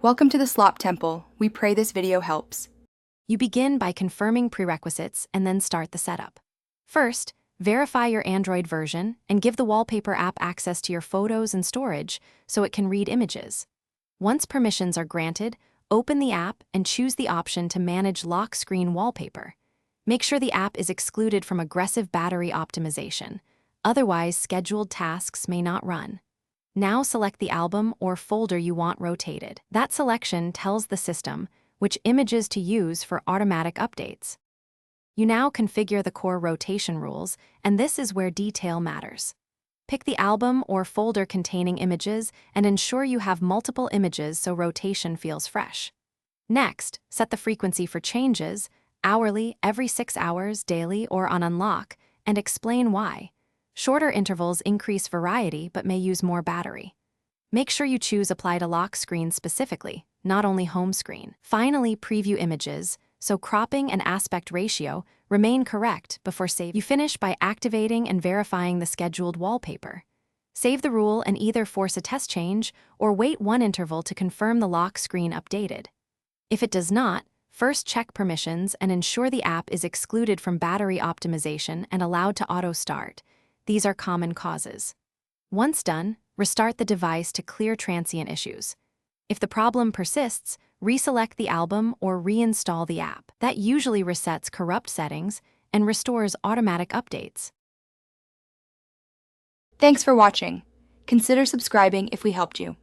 Welcome to the Slop Temple. We pray this video helps. You begin by confirming prerequisites and then start the setup. First, verify your Android version and give the Wallpaper app access to your photos and storage so it can read images. Once permissions are granted, open the app and choose the option to manage lock screen wallpaper. Make sure the app is excluded from aggressive battery optimization. Otherwise, scheduled tasks may not run. Now select the album or folder you want rotated. That selection tells the system which images to use for automatic updates. You now configure the core rotation rules, and this is where detail matters. Pick the album or folder containing images and ensure you have multiple images so rotation feels fresh. Next, set the frequency for changes, hourly, every 6 hours, daily, or on unlock, and explain why. Shorter intervals increase variety but may use more battery. Make sure you choose Apply to Lock Screen specifically, not only home screen. Finally, preview images, so cropping and aspect ratio remain correct before save. You finish by activating and verifying the scheduled wallpaper. Save the rule and either force a test change or wait one interval to confirm the lock screen updated. If it does not, first check permissions and ensure the app is excluded from battery optimization and allowed to auto-start. These are common causes. Once done, restart the device to clear transient issues. If the problem persists, reselect the album or reinstall the app. That usually resets corrupt settings and restores automatic updates. Thanks for watching. Consider subscribing if we helped you.